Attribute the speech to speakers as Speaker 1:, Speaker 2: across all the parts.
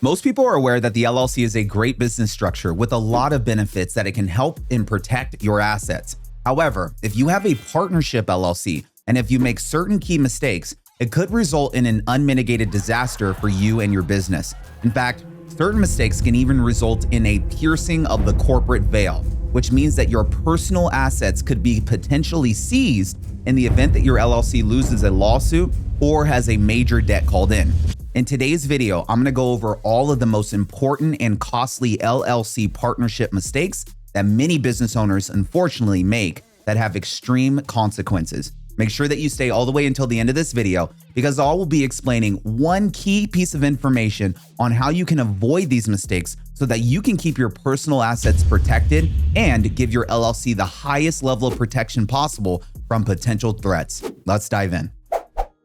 Speaker 1: Most people are aware that the LLC is a great business structure with a lot of benefits that it can help and protect your assets. However, if you have a partnership LLC and if you make certain key mistakes, it could result in an unmitigated disaster for you and your business. In fact, certain mistakes can even result in a piercing of the corporate veil, which means that your personal assets could be potentially seized in the event that your LLC loses a lawsuit or has a major debt called in. In today's video, I'm going to go over all of the most important and costly LLC partnership mistakes that many business owners unfortunately make that have extreme consequences. Make sure that you stay all the way until the end of this video because I will be explaining one key piece of information on how you can avoid these mistakes so that you can keep your personal assets protected and give your LLC the highest level of protection possible from potential threats. Let's dive in.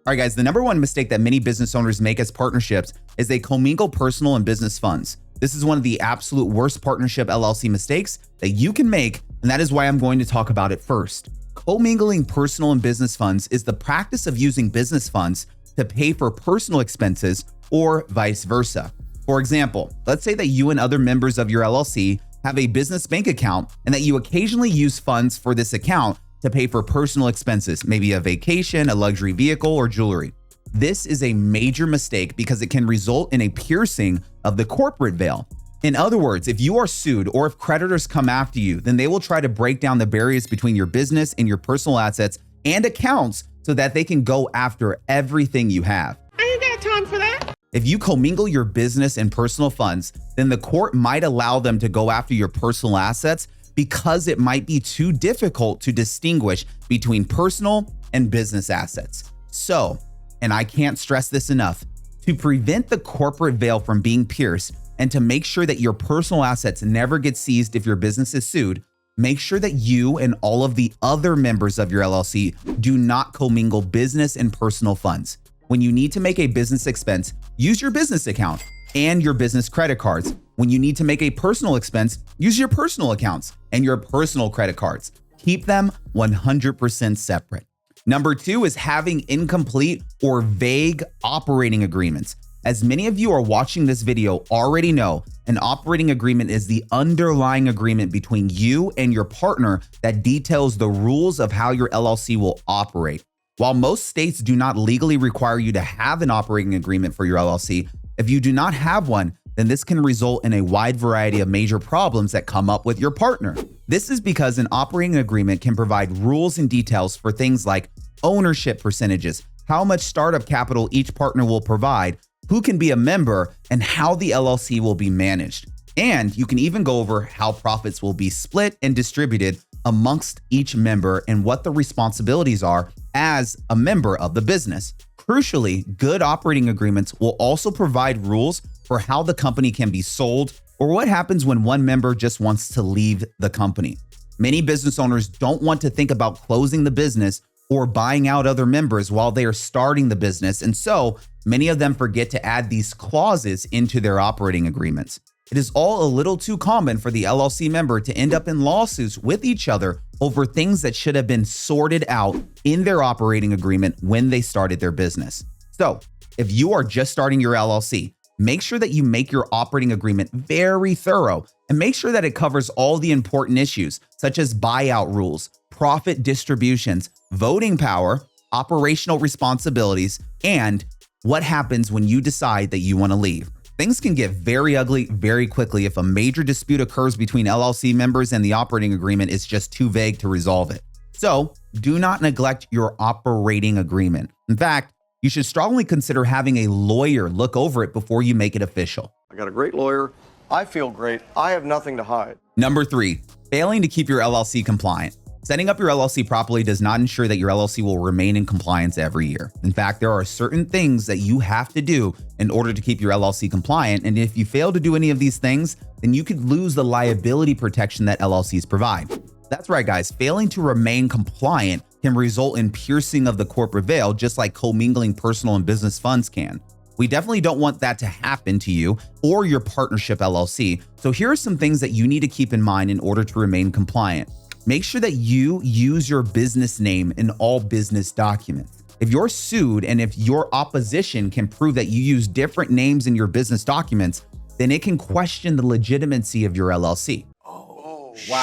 Speaker 1: All right, guys, the number one mistake that many business owners make as partnerships is they commingle personal and business funds. This is one of the absolute worst partnership LLC mistakes that you can make, and that is why I'm going to talk about it first. Commingling personal and business funds is the practice of using business funds to pay for personal expenses or vice versa. For example, let's say that you and other members of your LLC have a business bank account and that you occasionally use funds for this account to pay for personal expenses, maybe a vacation, a luxury vehicle, or jewelry. This is a major mistake because it can result in a piercing of the corporate veil. In other words, if you are sued or if creditors come after you, then they will try to break down the barriers between your business and your personal assets and accounts so that they can go after everything you have.
Speaker 2: I ain't got time for that.
Speaker 1: If you commingle your business and personal funds, then the court might allow them to go after your personal assets because it might be too difficult to distinguish between personal and business assets. So, and I can't stress this enough, to prevent the corporate veil from being pierced and to make sure that your personal assets never get seized if your business is sued, make sure that you and all of the other members of your LLC do not commingle business and personal funds. When you need to make a business expense, use your business account and your business credit cards. When you need to make a personal expense, use your personal accounts and your personal credit cards. Keep them 100% separate. Number two is having incomplete or vague operating agreements. As many of you are watching this video already know, an operating agreement is the underlying agreement between you and your partner that details the rules of how your LLC will operate. While most states do not legally require you to have an operating agreement for your LLC, if you do not have one, then this can result in a wide variety of major problems that come up with your partner. This is because an operating agreement can provide rules and details for things like ownership percentages, how much startup capital each partner will provide, who can be a member, and how the LLC will be managed. And you can even go over how profits will be split and distributed amongst each member and what the responsibilities are as a member of the business. Crucially, good operating agreements will also provide rules for how the company can be sold or what happens when one member just wants to leave the company. Many business owners don't want to think about closing the business or buying out other members while they are starting the business, and so many of them forget to add these clauses into their operating agreements. It is all a little too common for the LLC member to end up in lawsuits with each other over things that should have been sorted out in their operating agreement when they started their business. So, if you are just starting your LLC, make sure that you make your operating agreement very thorough and make sure that it covers all the important issues such as buyout rules, profit distributions, voting power, operational responsibilities, and what happens when you decide that you want to leave. Things can get very ugly very quickly if a major dispute occurs between LLC members and the operating agreement is just too vague to resolve it. So do not neglect your operating agreement. In fact, you should strongly consider having a lawyer look over it before you make it official.
Speaker 3: I got a great lawyer. I feel great. I have nothing to hide.
Speaker 1: Number three, failing to keep your LLC compliant. Setting up your LLC properly does not ensure that your LLC will remain in compliance every year. In fact, there are certain things that you have to do in order to keep your LLC compliant. And if you fail to do any of these things, then you could lose the liability protection that LLCs provide. That's right, guys. Failing to remain compliant can result in piercing of the corporate veil, just like commingling personal and business funds can. We definitely don't want that to happen to you or your partnership LLC. So here are some things that you need to keep in mind in order to remain compliant. Make sure that you use your business name in all business documents. If you're sued and if your opposition can prove that you use different names in your business documents, then it can question the legitimacy of your LLC.
Speaker 3: Oh, wow.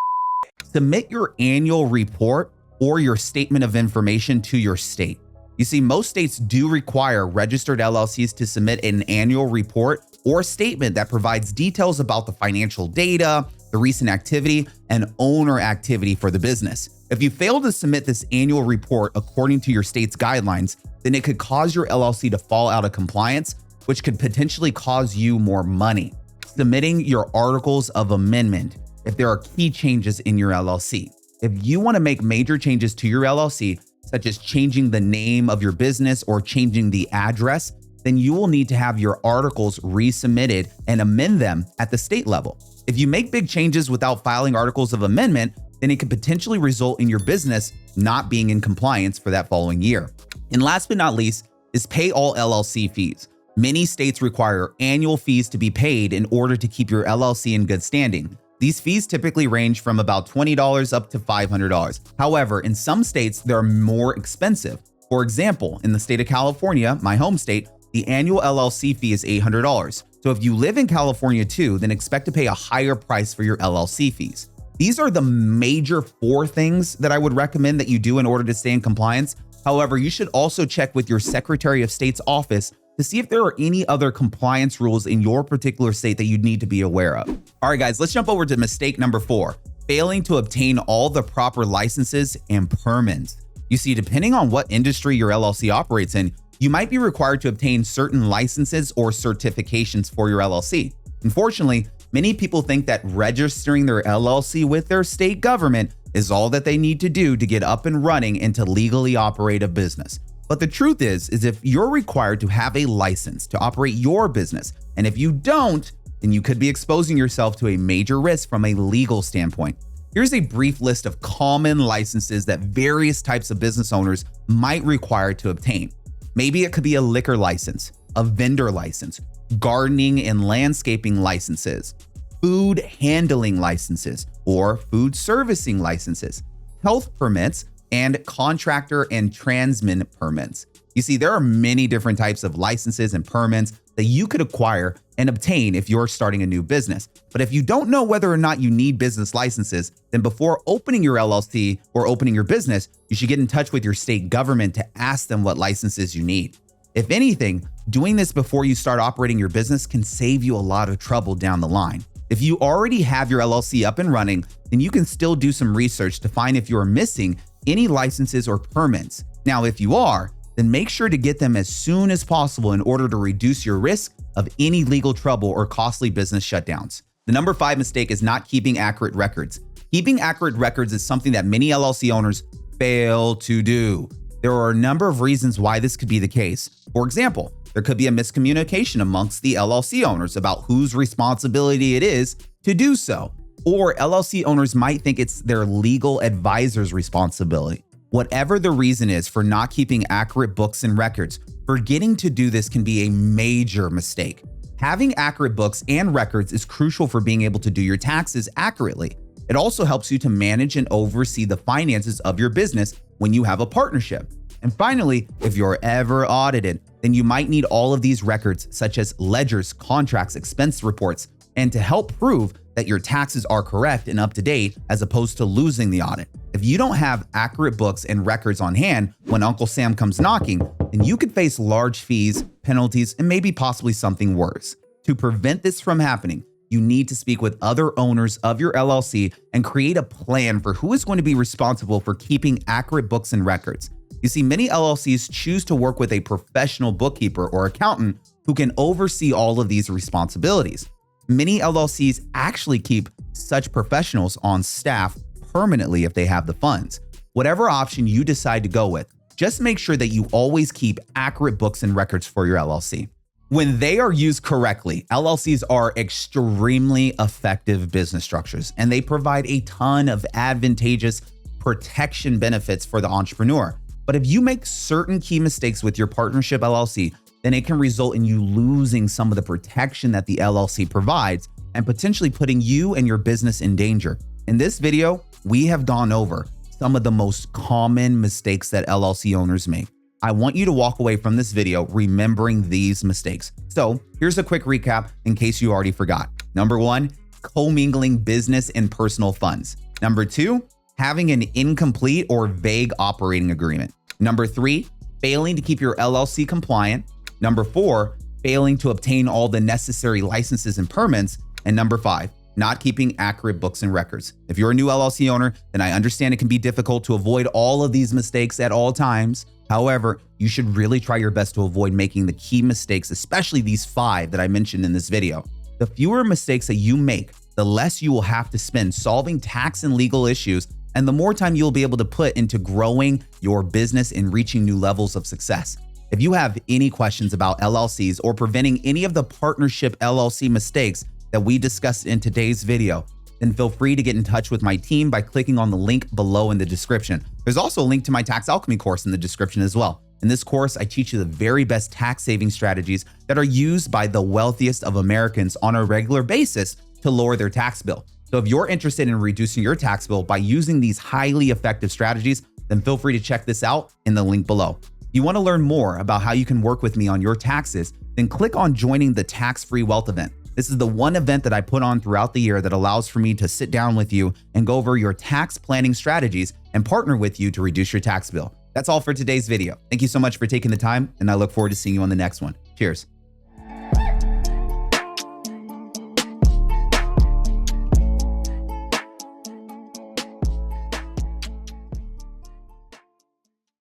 Speaker 1: Submit your annual report or your statement of information to your state. You see, most states do require registered LLCs to submit an annual report or statement that provides details about the financial data, the recent activity, and owner activity for the business. If you fail to submit this annual report according to your state's guidelines, then it could cause your LLC to fall out of compliance, which could potentially cause you more money. Submitting your articles of amendment if there are key changes in your LLC. If you want to make major changes to your LLC, such as changing the name of your business or changing the address, then you will need to have your articles resubmitted and amend them at the state level. If you make big changes without filing articles of amendment, then it could potentially result in your business not being in compliance for that following year. And last but not least is pay all LLC fees. Many states require annual fees to be paid in order to keep your LLC in good standing. These fees typically range from about $20 up to $500. However, in some states, they're more expensive. For example, in the state of California, my home state, the annual LLC fee is $800. So if you live in California too, then expect to pay a higher price for your LLC fees. These are the major 4 things that I would recommend that you do in order to stay in compliance. However, you should also check with your Secretary of State's office to see if there are any other compliance rules in your particular state that you'd need to be aware of. All right, guys, let's jump over to mistake number 4, failing to obtain all the proper licenses and permits. You see, depending on what industry your LLC operates in, you might be required to obtain certain licenses or certifications for your LLC. Unfortunately, many people think that registering their LLC with their state government is all that they need to do to get up and running and to legally operate a business. But the truth is if you're required to have a license to operate your business, and if you don't, then you could be exposing yourself to a major risk from a legal standpoint. Here's a brief list of common licenses that various types of business owners might require to obtain. Maybe it could be a liquor license, a vendor license, gardening and landscaping licenses, food handling licenses or food servicing licenses, health permits, and contractor and transman permits. You see, there are many different types of licenses and permits that you could acquire and obtain if you're starting a new business. But if you don't know whether or not you need business licenses, then before opening your LLC or opening your business, you should get in touch with your state government to ask them what licenses you need. If anything, doing this before you start operating your business can save you a lot of trouble down the line. If you already have your LLC up and running, then you can still do some research to find if you are missing any licenses or permits. Now, if you are, then make sure to get them as soon as possible in order to reduce your risk of any legal trouble or costly business shutdowns. The number 5 mistake is not keeping accurate records. Keeping accurate records is something that many LLC owners fail to do. There are a number of reasons why this could be the case. For example, there could be a miscommunication amongst the LLC owners about whose responsibility it is to do so. Or LLC owners might think it's their legal advisor's responsibility. Whatever the reason is for not keeping accurate books and records, forgetting to do this can be a major mistake. Having accurate books and records is crucial for being able to do your taxes accurately. It also helps you to manage and oversee the finances of your business when you have a partnership. And finally, if you're ever audited, then you might need all of these records such as ledgers, contracts, expense reports, and to help prove that your taxes are correct and up to date as opposed to losing the audit. If you don't have accurate books and records on hand when Uncle Sam comes knocking, then you could face large fees, penalties, and maybe possibly something worse. To prevent this from happening, you need to speak with other owners of your LLC and create a plan for who is going to be responsible for keeping accurate books and records. You see, many LLCs choose to work with a professional bookkeeper or accountant who can oversee all of these responsibilities. Many LLCs actually keep such professionals on staff permanently if they have the funds. Whatever option you decide to go with, just make sure that you always keep accurate books and records for your LLC. When they are used correctly, LLCs are extremely effective business structures, and they provide a ton of advantageous protection benefits for the entrepreneur. But if you make certain key mistakes with your partnership LLC, then it can result in you losing some of the protection that the LLC provides and potentially putting you and your business in danger. In this video, we have gone over some of the most common mistakes that LLC owners make. I want you to walk away from this video remembering these mistakes. So here's a quick recap in case you already forgot. Number 1, commingling business and personal funds. Number 2, having an incomplete or vague operating agreement. Number 3, failing to keep your LLC compliant. Number 4, failing to obtain all the necessary licenses and permits. And number 5, not keeping accurate books and records. If you're a new LLC owner, then I understand it can be difficult to avoid all of these mistakes at all times. However, you should really try your best to avoid making the key mistakes, especially these 5 that I mentioned in this video. The fewer mistakes that you make, the less you will have to spend solving tax and legal issues, and the more time you'll be able to put into growing your business and reaching new levels of success. If you have any questions about LLCs or preventing any of the partnership LLC mistakes that we discussed in today's video, then feel free to get in touch with my team by clicking on the link below in the description. There's also a link to my tax alchemy course in the description as well. In this course, I teach you the very best tax saving strategies that are used by the wealthiest of Americans on a regular basis to lower their tax bill. So if you're interested in reducing your tax bill by using these highly effective strategies, then feel free to check this out in the link below. If you want to learn more about how you can work with me on your taxes, then click on joining the Tax-Free Wealth event. This is the one event that I put on throughout the year that allows for me to sit down with you and go over your tax planning strategies and partner with you to reduce your tax bill. That's all for today's video. Thank you so much for taking the time, and I look forward to seeing you on the next one. Cheers.